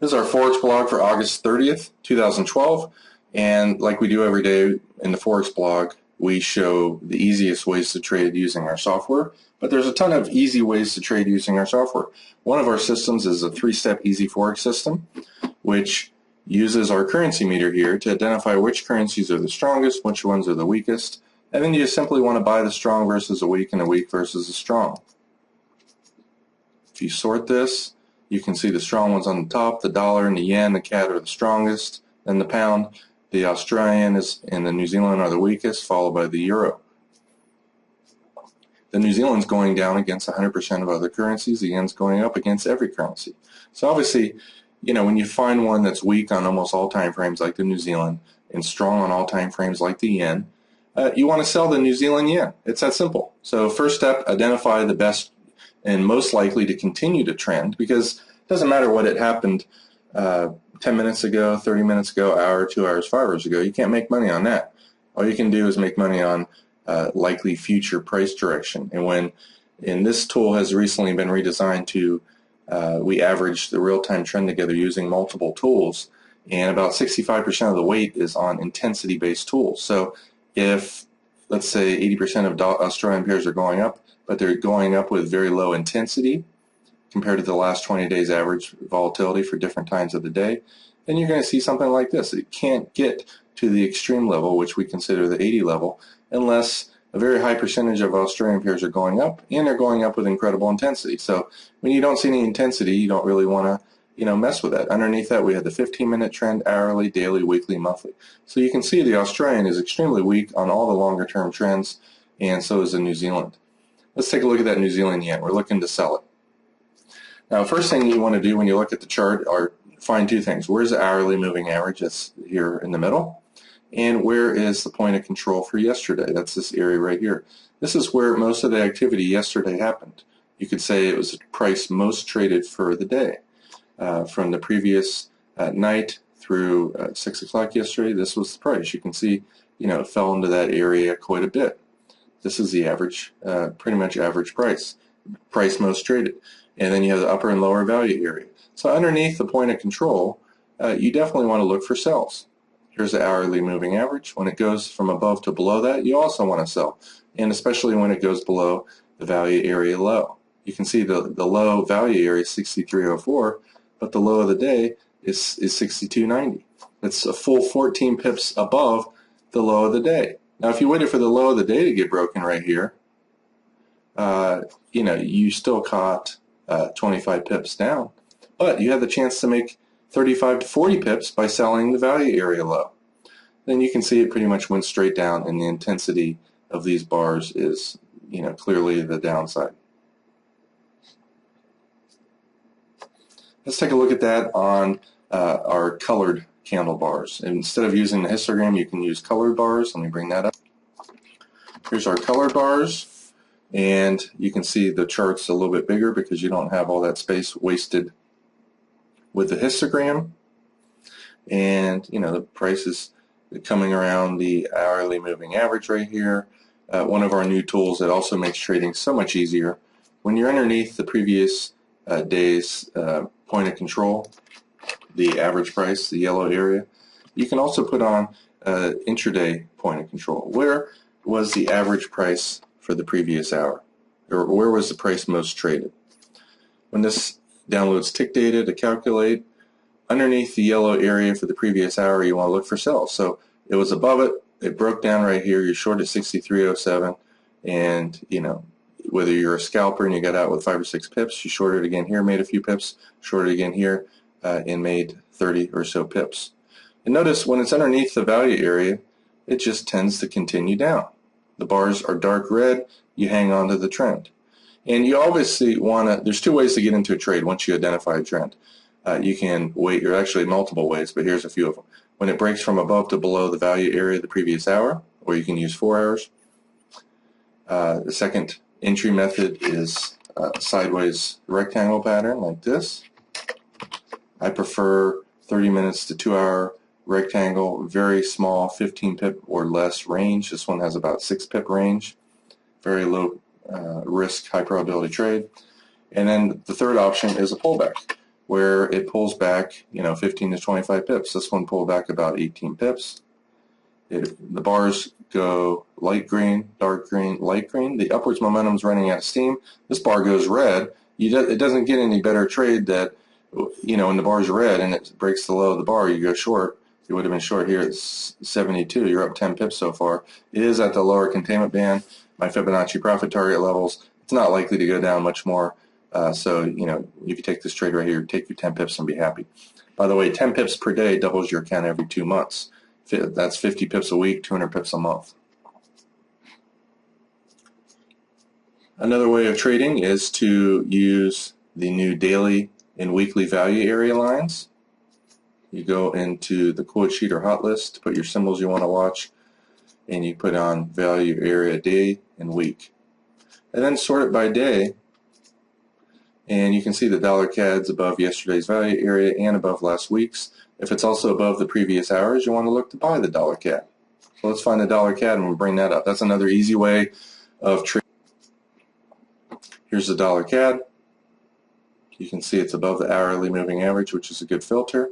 This is our Forex blog for August 30th, 2012, and like we do every day in the Forex blog, we show the easiest ways to trade using our software, but there's a ton of easy ways to trade using our software. One of our systems is a three-step easy Forex system, which uses our currency meter here to identify which currencies are the strongest, which ones are the weakest, and then you just simply want to buy the strong versus the weak and the weak versus the strong. If you sort this, you can see the strong ones on the top, the dollar and the yen, the CAD are the strongest, then the pound, the Australian and the New Zealand are the weakest, followed by the euro. The New Zealand's going down against 100% of other currencies, the yen's going up against every currency. So obviously, when you find one that's weak on almost all time frames like the New Zealand and strong on all time frames like the yen, you want to sell the New Zealand yen. It's that simple. So first step, identify the best and most likely to continue to trend, because it doesn't matter what had happened 10 minutes ago, 30 minutes ago, hour, 2 hours, 5 hours ago. You can't make money on that. All you can do is make money on likely future price direction. And this tool has recently been redesigned to, we average the real-time trend together using multiple tools, and about 65% of the weight is on intensity-based tools. So if, let's say, 80% of Australian pairs are going up, but they're going up with very low intensity compared to the last 20 days average volatility for different times of the day, then you're going to see something like this. It can't get to the extreme level, which we consider the 80 level, unless a very high percentage of Australian pairs are going up, and they're going up with incredible intensity. So when you don't see any intensity, you don't really want to mess with that. Underneath that, we have the 15-minute trend, hourly, daily, weekly, monthly. So you can see the Australian is extremely weak on all the longer-term trends, and so is the New Zealand. Let's take a look at that New Zealand yen. We're looking to sell it. Now, first thing you want to do when you look at the chart are find two things. Where's the hourly moving average? That's here in the middle. And where is the point of control for yesterday? That's this area right here. This is where most of the activity yesterday happened. You could say it was the price most traded for the day. From the previous night through 6 o'clock yesterday, this was the price. You can see, it fell into that area quite a bit. This is the average, pretty much average price most traded. And then you have the upper and lower value area. So underneath the point of control, you definitely want to look for sells. Here's the hourly moving average. When it goes from above to below that, you also want to sell, and especially when it goes below the value area low. You can see the low value area is 63.04, but the low of the day is 62.90. It's a full 14 pips above the low of the day. Now, if you waited for the low of the day to get broken right here, you still caught 25 pips down, but you had the chance to make 35 to 40 pips by selling the value area low. Then you can see it pretty much went straight down, and the intensity of these bars is, clearly the downside. Let's take a look at that on our colored candle bars. And instead of using the histogram, you can use colored bars. Let me bring that up. Here's our colored bars, and you can see the chart's a little bit bigger because you don't have all that space wasted with the histogram. And the price is coming around the hourly moving average right here. One of our new tools that also makes trading so much easier. When you're underneath the previous day's point of control, the average price, the yellow area, you can also put on intraday point of control. Where was the average price for the previous hour? Or where was the price most traded? When this downloads tick data to calculate, underneath the yellow area for the previous hour, you want to look for sells. So it was above it, it broke down right here, you're short at 63.07, and whether you're a scalper and you got out with 5 or 6 pips, you shorted again here, made a few pips, shorted again here, and made 30 or so pips. And notice when it's underneath the value area, it just tends to continue down. The bars are dark red, you hang on to the trend. And you obviously want to, there's two ways to get into a trade once you identify a trend. You can wait, or actually multiple ways, but here's a few of them. When it breaks from above to below the value area of the previous hour, or you can use 4 hours. The second entry method is sideways rectangle pattern like this. I prefer 30 minutes to 2 hour rectangle, very small 15 pip or less range. This one has about 6 pip range, very low risk, high probability trade. And then the third option is a pullback. where it pulls back, 15 to 25 pips. This one pulled back about 18 pips. The bars go light green, dark green, light green. The upwards momentum is running out of steam. This bar goes red. It doesn't get any better trade that, when the bar's red and it breaks the low of the bar, you go short. You would have been short here at 72. You're up 10 pips so far. It is at the lower containment band. My Fibonacci profit target levels. It's not likely to go down much more. So, if you take this trade right here, take your 10 pips and be happy. By the way, 10 pips per day doubles your account every 2 months. That's 50 pips a week, 200 pips a month. Another way of trading is to use the new daily and weekly value area lines. You go into the quote sheet or hot list, put your symbols you want to watch, and you put on value area day and week. And then sort it by day, and you can see the dollar CAD's above yesterday's value area and above last week's. If it's also above the previous hours, you want to look to buy the dollar CAD. So let's find the dollar CAD and we'll bring that up. That's another easy way of trading. Here's the dollar CAD. You can see it's above the hourly moving average, which is a good filter.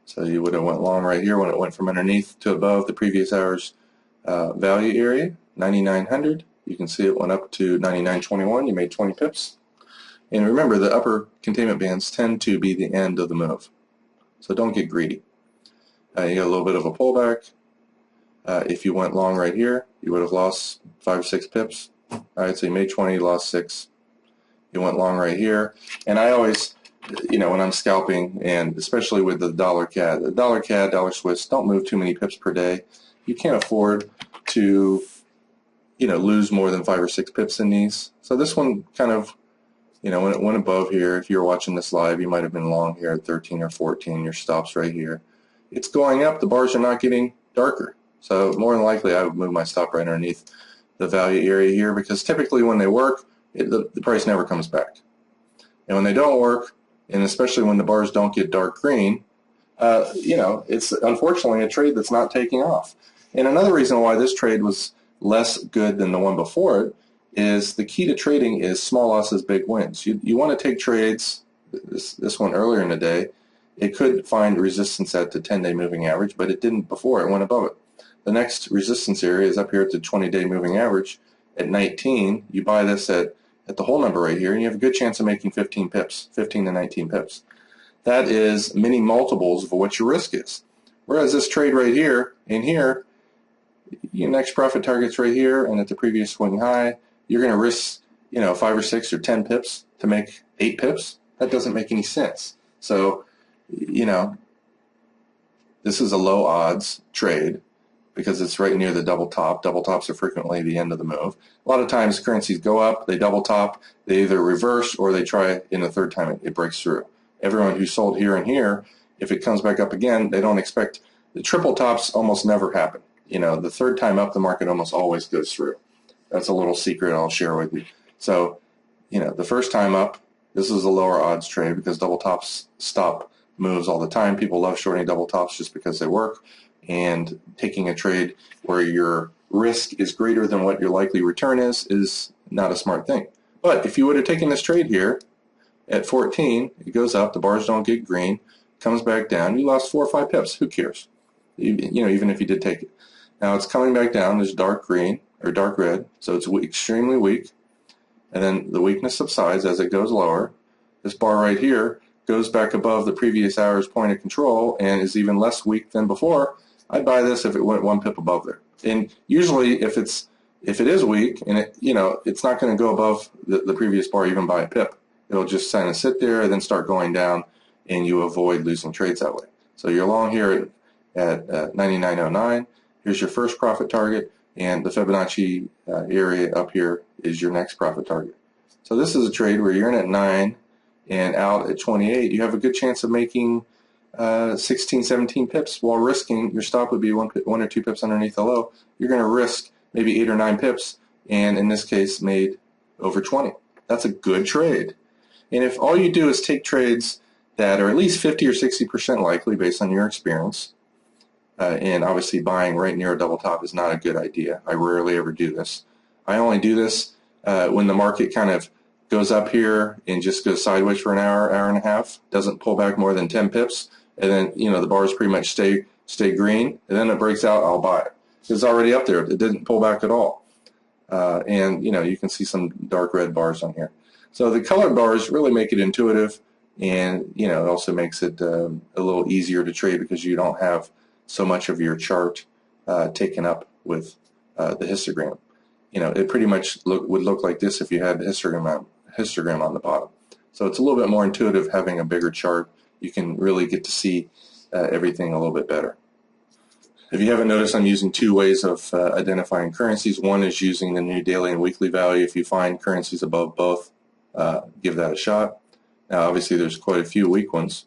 So you would have went long right here when it went from underneath to above the previous hour's value area, 9,900. You can see it went up to 99.21. You made 20 pips. And remember, the upper containment bands tend to be the end of the move. So don't get greedy. You got a little bit of a pullback. If you went long right here, you would have lost 5 or 6 pips. All right, so you made 20, you lost 6. You went long right here. And I always, when I'm scalping, and especially with the dollar CAD, dollar Swiss, don't move too many pips per day. You can't afford to, lose more than 5 or 6 pips in these. So this one kind of, when it went above here, if you're watching this live, you might have been long here at 13 or 14. Your stop's right here. It's going up. The bars are not getting darker. So more than likely, I would move my stop right underneath the value area here, because typically when they work, the price never comes back. And when they don't work, and especially when the bars don't get dark green, it's unfortunately a trade that's not taking off. And another reason why this trade was less good than the one before it is the key to trading is small losses, big wins. You want to take trades, this one earlier in the day, it could find resistance at the 10-day moving average, but it didn't before, it went above it. The next resistance area is up here at the 20-day moving average at 19. You buy this at the whole number right here, and you have a good chance of making 15 pips, 15 to 19 pips. That is many multiples of what your risk is. Whereas this trade right here, and here, your next profit target's right here, and at the previous swing high, you're going to risk, 5 or 6 or 10 pips to make 8 pips. That doesn't make any sense. So, this is a low odds trade because it's right near the double top. Double tops are frequently the end of the move. A lot of times currencies go up, they double top, they either reverse or they try in the third time it breaks through. Everyone who sold here and here, if it comes back up again, they don't expect, the triple tops almost never happen. The third time up, the market almost always goes through. That's a little secret I'll share with you. So, the first time up, this is a lower odds trade because double tops stop moves all the time. People love shorting double tops just because they work. And taking a trade where your risk is greater than what your likely return is not a smart thing. But if you would have taken this trade here at 14, it goes up, the bars don't get green, comes back down, you lost 4 or 5 pips. Who cares? Even if you did take it. Now it's coming back down, there's dark green or dark red, so it's extremely weak. And then the weakness subsides as it goes lower. This bar right here goes back above the previous hour's point of control and is even less weak than before. I'd buy this if it went 1 pip above there. And usually if it is weak and it's not going to go above the previous bar even by a pip. It'll just kind of sit there and then start going down, and you avoid losing trades that way. So you're long here at 99.09. Here's your first profit target, and the Fibonacci area up here is your next profit target. So this is a trade where you're in at 9 and out at 28. You have a good chance of making 16, 17 pips while risking your stop would be 1 or 2 pips underneath the low. You're going to risk maybe 8 or 9 pips, and in this case made over 20. That's a good trade. And if all you do is take trades that are at least 50 or 60% likely based on your experience, and obviously buying right near a double top is not a good idea. I rarely ever do this. I only do this when the market kind of goes up here and just goes sideways for an hour, hour and a half, doesn't pull back more than 10 pips, and then the bars pretty much stay green, and then it breaks out, I'll buy it. It's already up there. It didn't pull back at all. And you can see some dark red bars on here. So the colored bars really make it intuitive, and it also makes it a little easier to trade because you don't have so much of your chart taken up with the histogram. It pretty much would look like this if you had the histogram on the bottom. So it's a little bit more intuitive having a bigger chart. You can really get to see everything a little bit better. If you haven't noticed, I'm using two ways of identifying currencies. One is using the new daily and weekly value. If you find currencies above both, give that a shot. Now, obviously, there's quite a few weak ones.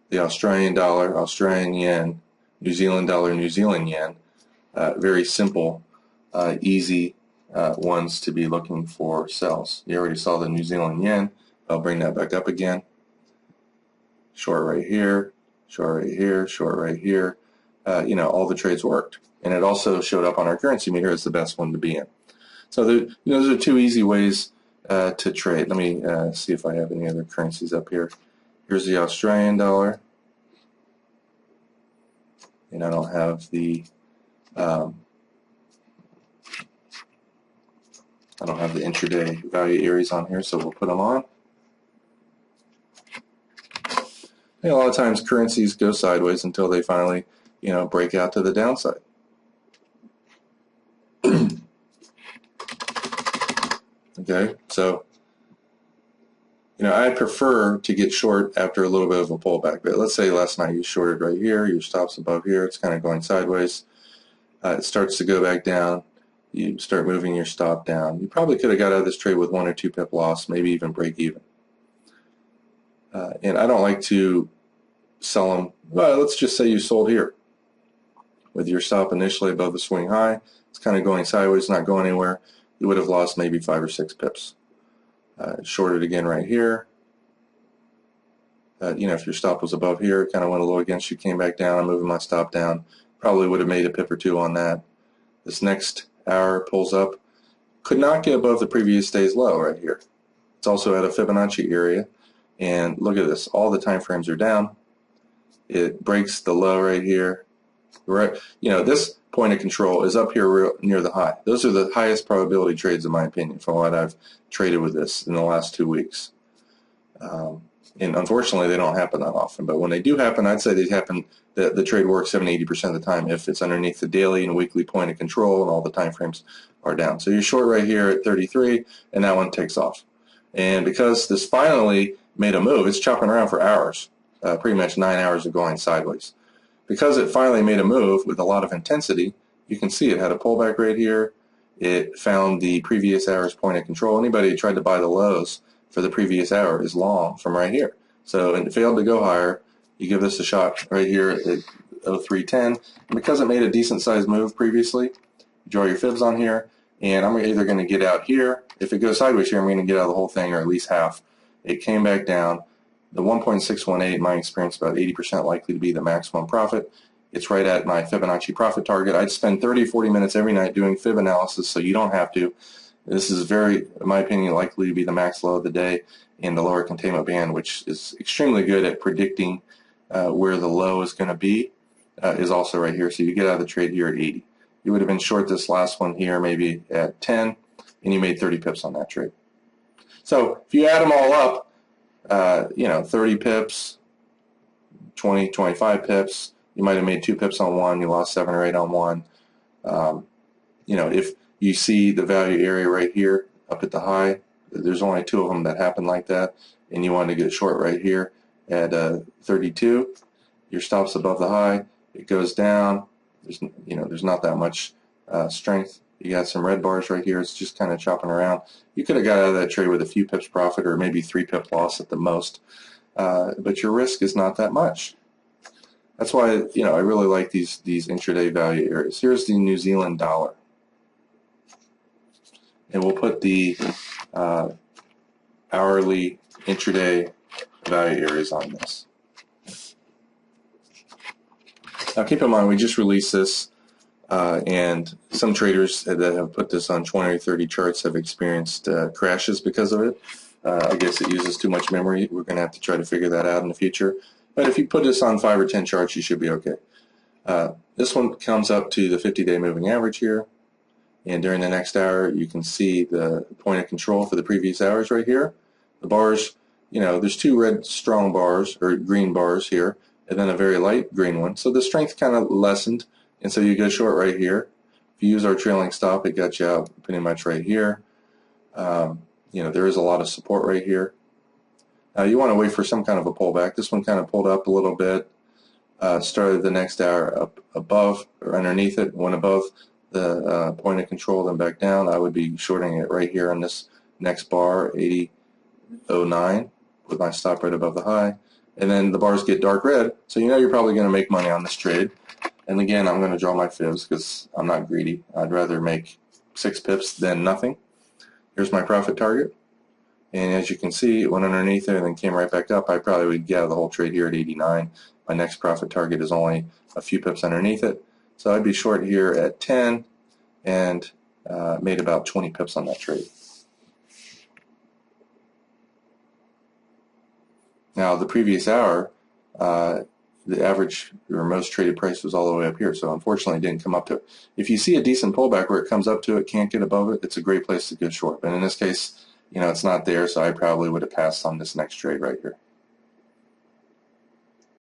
The Australian dollar, Australian yen, New Zealand dollar, New Zealand yen. Very simple, easy ones to be looking for sells. You already saw the New Zealand yen. I'll bring that back up again. Short right here, short right here, short right here. All the trades worked. And it also showed up on our currency meter as the best one to be in. So those are two easy ways to trade. Let me see if I have any other currencies up here. Here's the Australian dollar. And I don't have the intraday value areas on here, so we'll put them on. A lot of times currencies go sideways until they finally break out to the downside. Okay, so I prefer to get short after a little bit of a pullback. But let's say last night you shorted right here, your stop's above here, it's kind of going sideways. It starts to go back down. You start moving your stop down. You probably could have got out of this trade with 1 or 2 pip loss, maybe even break even. And I don't like to sell them. Well, let's just say you sold here with your stop initially above the swing high. It's kind of going sideways, not going anywhere. You would have lost maybe 5 or 6 pips. Shorted again right here. If your stop was above here, it kind of went a little against you, came back down. I'm moving my stop down. Probably would have made a pip or 2 on that. This next hour pulls up. Could not get above the previous day's low right here. It's also at a Fibonacci area. And look at this. All the time frames are down. It breaks the low right here. Right, this point of control is up here near the high. Those are the highest probability trades, in my opinion, from what I've traded with this in the last 2 weeks. And unfortunately, they don't happen that often. But when they do happen, I'd say they happen. The trade works 70-80% of the time if it's underneath the daily and weekly point of control and all the time frames are down. So you're short right here at 33, and that one takes off. And because this finally made a move, it's chopping around for hours, pretty much 9 hours of going sideways. Because it finally made a move with a lot of intensity, you can see it had a pullback right here. It found the previous hour's point of control. Anybody who tried to buy the lows for the previous hour is long from right here. So it failed to go higher. You give this a shot right here at 0310. And because it made a decent sized move previously, draw your fibs on here. And I'm either going to get out here. If it goes sideways here, I'm going to get out of the whole thing or at least half. It came back down. The 1.618, in my experience, about 80% likely to be the maximum profit. It's right at my Fibonacci profit target. I'd spend 30 40 minutes every night doing fib analysis, so you don't have to. This is very, in my opinion, likely to be the max low of the day in the lower containment band, which is extremely good at predicting where the low is going to be, is also right here. So you get out of the trade here at 80. You would have been short this last one here maybe at 10, and you made 30 pips on that trade. So if you add them all up, 30 pips, 20, 25 pips. You might have made 2 pips on one. You lost 7 or 8 on one. If you see the value area right here up at the high, there's only 2 of them that happen like that, and you want to get short right here at 32. Your stop's above the high. It goes down. There's not that much strength. You got some red bars right here. It's just kind of chopping around. You could have got out of that trade with a few pips profit or maybe 3 pip loss at the most, but your risk is not that much. That's why I really like these intraday value areas. Here's the New Zealand dollar, and we'll put the hourly intraday value areas on this. Now keep in mind we just released this. And some traders that have put this on 20 or 30 charts have experienced crashes because of it. I guess it uses too much memory. We're going to have to try to figure that out in the future. But if you put this on 5 or 10 charts, you should be okay. This one comes up to the 50-day moving average here. And during the next hour, you can see the point of control for the previous hours right here. The bars, there's 2 red strong bars, or green bars here, and then a very light green one. So the strength kind of lessened, and so you go short right here. If you use our trailing stop, it got you out pretty much right here. There is a lot of support right here. Now you want to wait for some kind of a pullback. This one kind of pulled up a little bit, started the next hour up above or underneath it, went above the point of control, then back down. I would be shorting it right here on this next bar, 80.09, with my stop right above the high. And then the bars get dark red, so you're probably going to make money on this trade. And again, I'm going to draw my fibs because I'm not greedy. I'd rather make 6 pips than nothing. Here's my profit target. And as you can see, it went underneath it and then came right back up. I probably would get out of the whole trade here at 89. My next profit target is only a few pips underneath it. So I'd be short here at 10 and made about 20 pips on that trade. Now the previous hour, the average or most traded price was all the way up here, so unfortunately it didn't come up to it. If you see a decent pullback where it comes up to it, can't get above it, it's a great place to go short. But in this case, it's not there, so I probably would have passed on this next trade right here.